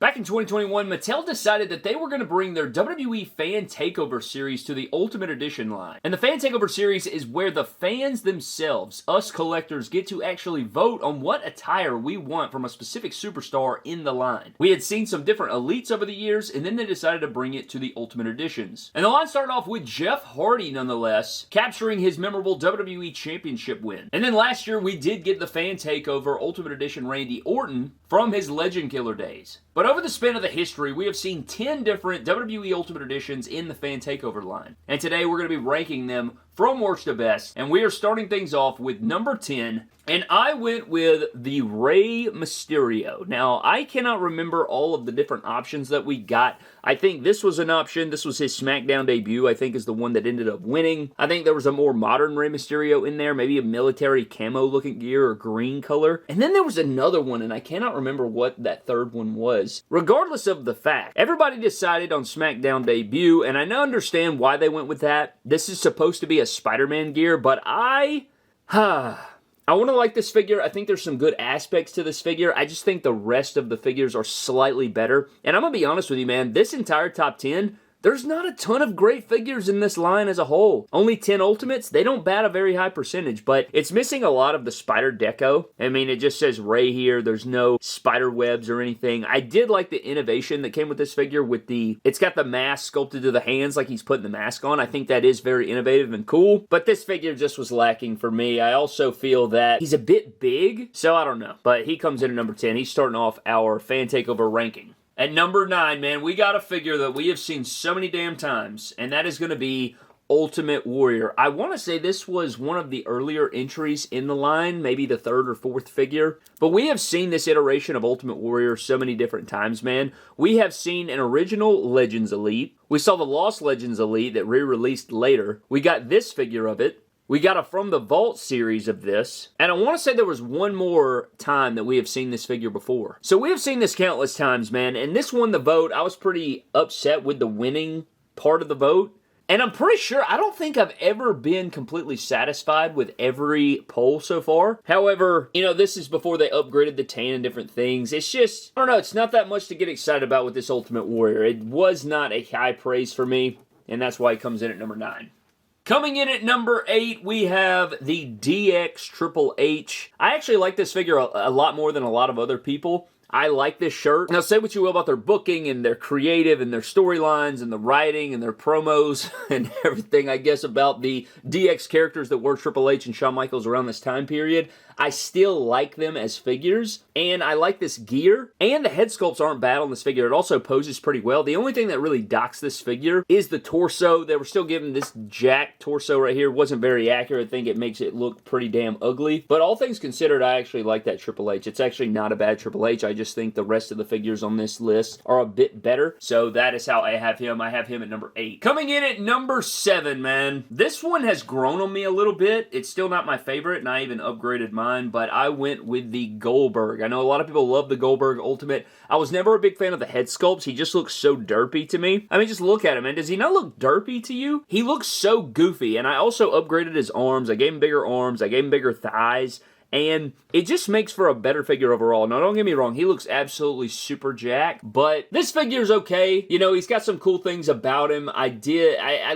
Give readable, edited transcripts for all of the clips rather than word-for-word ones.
Back in 2021, Mattel decided that they were going to bring their WWE Fan Takeover series to the Ultimate Edition line. And the Fan Takeover series is where the fans themselves, us collectors, get to actually vote on what attire we want from a specific superstar in the line. We had seen some different elites over the years, and then they decided to bring it to the Ultimate Editions. And the line started off with Jeff Hardy, nonetheless, capturing his memorable WWE Championship win. And then last year, we did get the Fan Takeover Ultimate Edition Randy Orton from his Legend Killer days. But over the span of the history, we have seen 10 different WWE Ultimate Editions in the Fan Takeover line. And today we're going to be ranking them from worst to best, and we are starting things off with number 10, and I went with the Rey Mysterio. Now, I cannot remember all of the different options that we got. I think this was an option. This was his SmackDown debut, I think, is the one that ended up winning. I think there was a more modern Rey Mysterio in there, maybe a military camo-looking gear or green color. And then there was another one, and I cannot remember what that third one was. Regardless of the fact, everybody decided on SmackDown debut, and I now understand why they went with that. This is supposed to be a Spider-Man gear, but I want to like this figure. I think there's some good aspects to this figure. I just think the rest of the figures are slightly better. And I'm going to be honest with you, man. This entire top 10, there's not a ton of great figures in this line as a whole. Only 10 Ultimates. They don't bat a very high percentage, but it's missing a lot of the spider deco. I mean, it just says Rey here. There's no spider webs or anything. I did like the innovation that came with this figure with it's got the mask sculpted to the hands like he's putting the mask on. I think that is very innovative and cool, but this figure just was lacking for me. I also feel that he's a bit big, so I don't know, but he comes in at number 10. He's starting off our Fan Takeover ranking. At number 9, man, we got a figure that we have seen so many damn times, and that is going to be Ultimate Warrior. I want to say this was one of the earlier entries in the line, maybe the third or fourth figure, but we have seen this iteration of Ultimate Warrior so many different times, man. We have seen an original Legends Elite. We saw the Lost Legends Elite that re-released later. We got this figure of it. We got a From the Vault series of this, and I want to say there was one more time that we have seen this figure before. So we have seen this countless times, man, and this won the vote. I was pretty upset with the winning part of the vote, and I'm pretty sure, I don't think I've ever been completely satisfied with every poll so far. However, you know, this is before they upgraded the tan and different things. It's just, I don't know, it's not that much to get excited about with this Ultimate Warrior. It was not a high praise for me, and that's why it comes in at number 9. Coming in at number 8, we have the DX Triple H. I actually like this figure a lot more than a lot of other people. I like this shirt. Now, say what you will about their booking and their creative and their storylines and the writing and their promos and everything, I guess, about the DX characters that were Triple H and Shawn Michaels around this time period. I still like them as figures, and I like this gear, and the head sculpts aren't bad on this figure. It also poses pretty well. The only thing that really docks this figure is the torso. They were still giving this jacked torso right here. Wasn't very accurate. I think it makes it look pretty damn ugly, but all things considered, I actually like that Triple H. It's actually not a bad Triple H. I just think the rest of the figures on this list are a bit better, so that is how I have him. I have him at number 8. Coming in at number 7, man. This one has grown on me a little bit. It's still not my favorite, and I even upgraded mine, but I went with the Goldberg. I know a lot of people love the Goldberg Ultimate. I was never a big fan of the head sculpts. He just looks so derpy to me. I mean, just look at him, man. Does he not look derpy to you? He looks so goofy, and I also upgraded his arms. I gave him bigger arms. I gave him bigger thighs. And it just makes for a better figure overall. Now, don't get me wrong, he looks absolutely super jacked, but this figure's okay. You know, he's got some cool things about him. I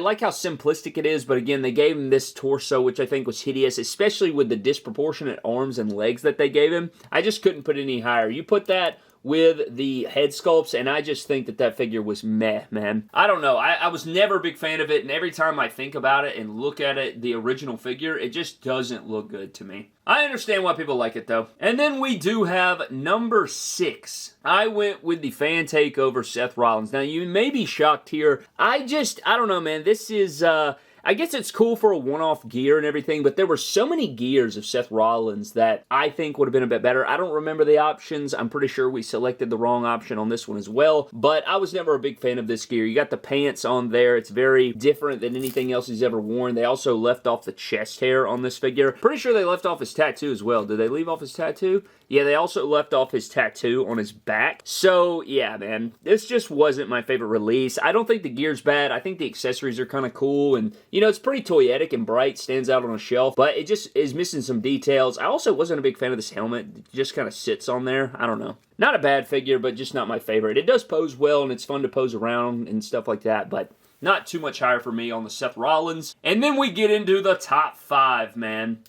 like how simplistic it is, but again, they gave him this torso, which I think was hideous, especially with the disproportionate arms and legs that they gave him. I just couldn't put it any higher. You put that with the head sculpts, and I just think that figure was meh, man. I don't know. I was never a big fan of it, and every time I think about it and look at it, the original figure, it just doesn't look good to me. I understand why people like it, though. And then we do have number 6. I went with the Fan Takeover Seth Rollins. Now, you may be shocked here. I don't know, man. This is, I guess it's cool for a one-off gear and everything, but there were so many gears of Seth Rollins that I think would have been a bit better. I don't remember the options. I'm pretty sure we selected the wrong option on this one as well, but I was never a big fan of this gear. You got the pants on there. It's very different than anything else he's ever worn. They also left off the chest hair on this figure. Pretty sure they left off his tattoo as well. Did they leave off his tattoo? Yeah, they also left off his tattoo on his back. So, yeah, man, this just wasn't my favorite release. I don't think the gear's bad. I think the accessories are kind of cool, and you know, it's pretty toyetic and bright, stands out on a shelf, but it just is missing some details. I also wasn't a big fan of this helmet. It just kind of sits on there. I don't know. Not a bad figure, but just not my favorite. It does pose well, and it's fun to pose around and stuff like that, but not too much higher for me on the Seth Rollins. And then we get into the top 5, man.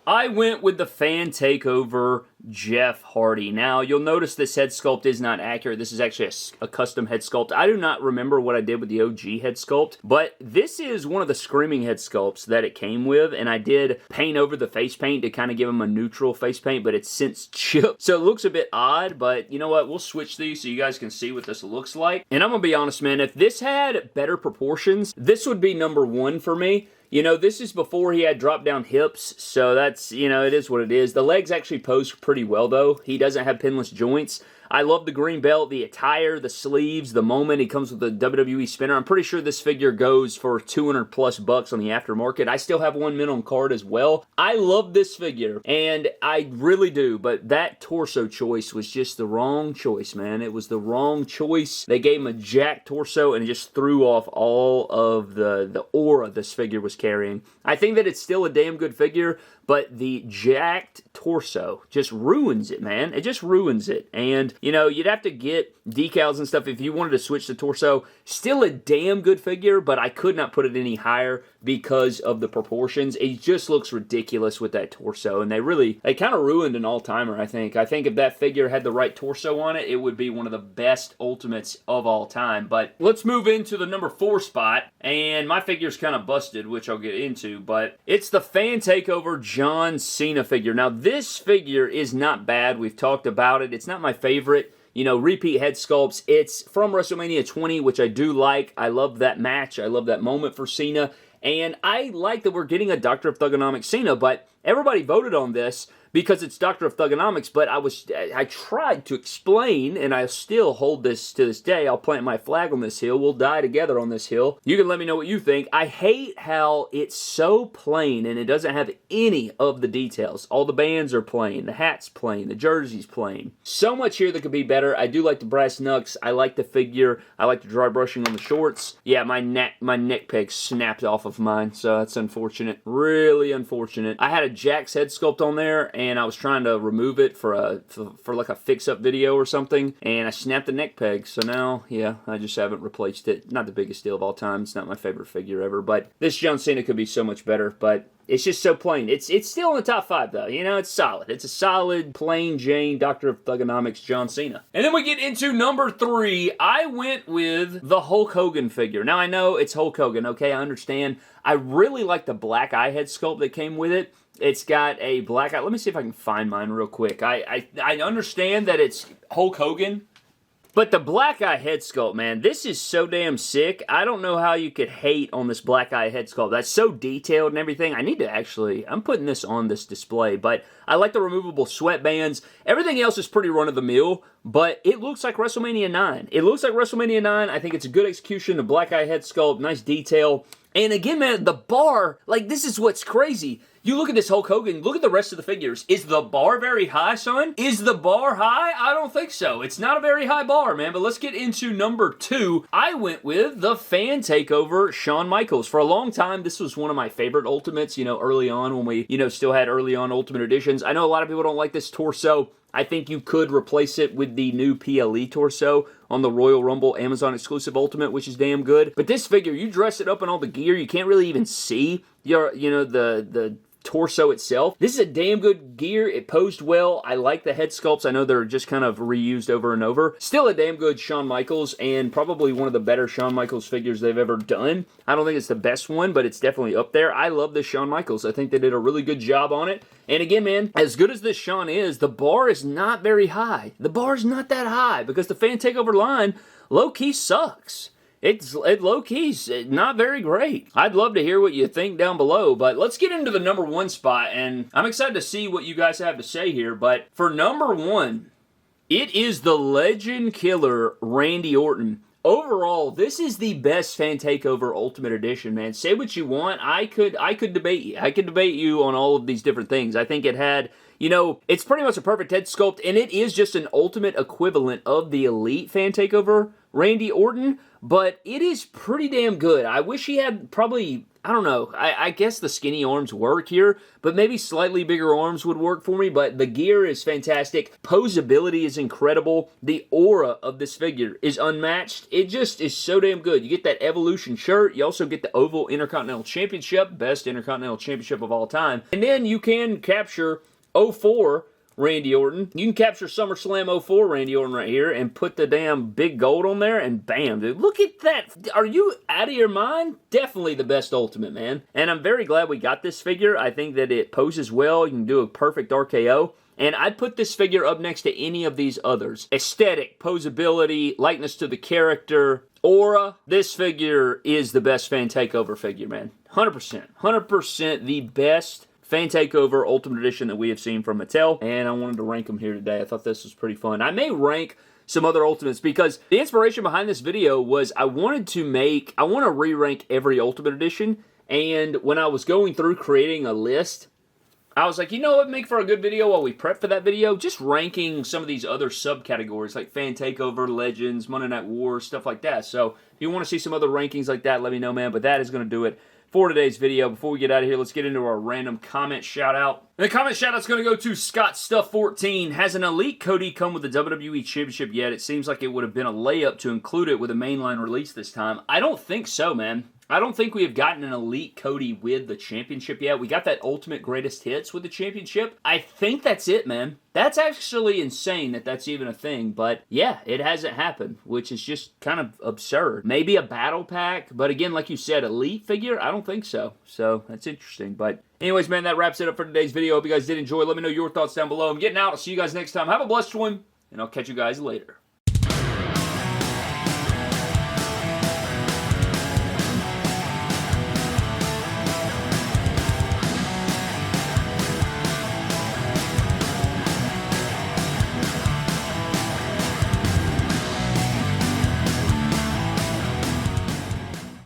I went with the Fan Takeover Jeff Hardy. Now, you'll notice this head sculpt is not accurate. This is actually a custom head sculpt. I do not remember what I did with the OG head sculpt, but this is one of the screaming head sculpts that it came with, and I did paint over the face paint to kind of give him a neutral face paint, but it's since chipped, so it looks a bit odd, but you know what? We'll switch these so you guys can see what this looks like. And I'm gonna be honest, man, if this had better proportions, this would be number 1 for me. You know, this is before he had drop-down hips, so that's, you know, it is what it is. The legs actually pose pretty well, though. He doesn't have pinless joints. I love the green belt, the attire, the sleeves, the moment. He comes with the WWE spinner. I'm pretty sure this figure goes for $200+ on the aftermarket. I still have one minimum card as well. I love this figure, and I really do, but that torso choice was just the wrong choice, man. It was the wrong choice. They gave him a jacked torso, and it just threw off all of the aura this figure was carrying. I think that it's still a damn good figure, but the jacked torso just ruins it, man. It just ruins it. And, you know, you'd have to get decals and stuff if you wanted to switch the torso. Still a damn good figure, but I could not put it any higher because of the proportions. It just looks ridiculous with that torso, and they kind of ruined an all-timer, I think. I think if that figure had the right torso on it, it would be one of the best Ultimates of all time. But let's move into the number 4 spot, and my figure's kind of busted, which I'll get into, but it's the Fan Takeover John Cena figure. Now, this figure is not bad. We've talked about it. It's not my favorite. You know, repeat head sculpts. It's from WrestleMania 20, which I do like. I love that match. I love that moment for Cena. And I like that we're getting a Doctor of Thugonomics Cena, but everybody voted on this because it's Doctor of Thugonomics, but I tried to explain, and I still hold this to this day. I'll plant my flag on this hill. We'll die together on this hill. You can let me know what you think. I hate how it's so plain, and it doesn't have any of the details. All the bands are plain. The hat's plain. The jersey's plain. So much here that could be better. I do like the brass knucks. I like the figure. I like the dry brushing on the shorts. Yeah, my neck peg snapped off of mine, so that's unfortunate. Really unfortunate. I had a Jack's head sculpt on there, and I was trying to remove it for like a fix-up video or something, and I snapped the neck peg, so now, yeah, I just haven't replaced it. Not the biggest deal of all time. It's not my favorite figure ever, but this John Cena could be so much better, but it's just so plain. It's still in the top 5, though. You know, it's solid. It's a solid, plain Jane, Doctor of Thugonomics John Cena. And then we get into number 3. I went with the Hulk Hogan figure. Now, I know it's Hulk Hogan, okay? I understand. I really like the black eye head sculpt that came with it. It's got a black eye. Let me see if I can find mine real quick. I understand that it's Hulk Hogan, but the black eye head sculpt, man, this is so damn sick. I don't know how you could hate on this black eye head sculpt. That's so detailed and everything. I'm putting this on this display, but I like the removable sweatbands. Everything else is pretty run-of-the-mill, but it looks like WrestleMania 9. It looks like WrestleMania 9. I think it's a good execution. The black eye head sculpt, nice detail. And again, man, the bar, like, this is what's crazy. You look at this Hulk Hogan, look at the rest of the figures. Is the bar very high, son? Is the bar high? I don't think so. It's not a very high bar, man. But let's get into number 2. I went with the Fan Takeover Shawn Michaels. For a long time, this was one of my favorite Ultimates, you know, early on when we, you know, still had early on Ultimate Editions. I know a lot of people don't like this torso. I think you could replace it with the new PLE torso on the Royal Rumble Amazon exclusive Ultimate, which is damn good. But this figure, you dress it up in all the gear, you can't really even see the torso itself. This is a damn good gear. It posed well. I like the head sculpts. I know they're just kind of reused over and over. Still a damn good Shawn Michaels, and probably one of the better Shawn Michaels figures they've ever done. I don't think it's the best one, but it's definitely up there. I love this Shawn Michaels. I think they did a really good job on it. And again, man, as good as this Shawn is, the bar is not very high. The bar's not that high because the Fan Takeover line low-key sucks. It low-key's not very great. I'd love to hear what you think down below, but let's get into the number 1 spot, and I'm excited to see what you guys have to say here, but for number 1, it is the Legend Killer Randy Orton. Overall, this is the best Fan Takeover Ultimate Edition, man. Say what you want. I could debate you. I could debate you on all of these different things. I think it had, you know, it's pretty much a perfect head sculpt, and it is just an Ultimate equivalent of the Elite Fan Takeover Randy Orton, but it is pretty damn good. I wish he had probably I don't know. I guess the skinny arms work here, but maybe slightly bigger arms would work for me, but the gear is fantastic. Posability is incredible. The aura of this figure is unmatched. It just is so damn good. You get that Evolution shirt. You also get the Oval Intercontinental Championship, best Intercontinental Championship of all time. And then you can capture 04 Randy Orton. You can capture SummerSlam 04 Randy Orton right here and put the damn big gold on there, and bam, dude. Look at that. Are you out of your mind? Definitely the best Ultimate, man. And I'm very glad we got this figure. I think that it poses well. You can do a perfect RKO. And I'd put this figure up next to any of these others. Aesthetic, posability, likeness to the character, aura. This figure is the best Fan Takeover figure, man. 100%. 100% the best Fan Takeover Ultimate Edition that we have seen from Mattel, and I wanted to rank them here today. I thought this was pretty fun. I may rank some other Ultimates because the inspiration behind this video was I want to re-rank every Ultimate Edition, and when I was going through creating a list, I was like, you know what would make for a good video while we prep for that video? Just ranking some of these other subcategories like Fan Takeover, Legends, Monday Night Wars, stuff like that. So if you want to see some other rankings like that, let me know, man. But that is going to do it for today's video. Before we get out of here, let's get into our random comment shout-out. And the comment shout-out's going to go to Scott Stuff 14. Has an Elite Cody come with the WWE Championship yet? It seems like it would have been a layup to include it with a mainline release this time. I don't think so, man. I don't think we have gotten an Elite Cody with the championship yet. We got that Ultimate Greatest Hits with the championship. I think that's it, man. That's actually insane that that's even a thing. But yeah, it hasn't happened, which is just kind of absurd. Maybe a battle pack, but again, like you said, Elite figure? I don't think so. So that's interesting. But anyways, man, that wraps it up for today's video. Hope you guys did enjoy. Let me know your thoughts down below. I'm getting out. I'll see you guys next time. Have a blessed one, and I'll catch you guys later.